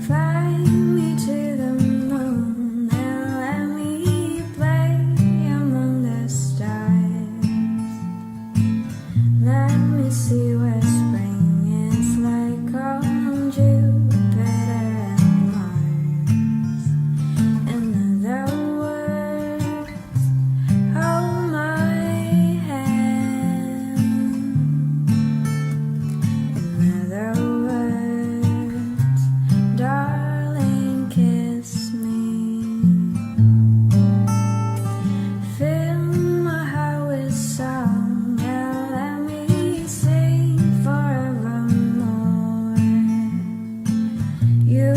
Fly me to the moon and let me play among the stars. Let me see what spring is like on Jupiter and Mars. In other words, hold my hand. In other words, darling, kiss me. Fill my heart with song and let me sing forevermore. You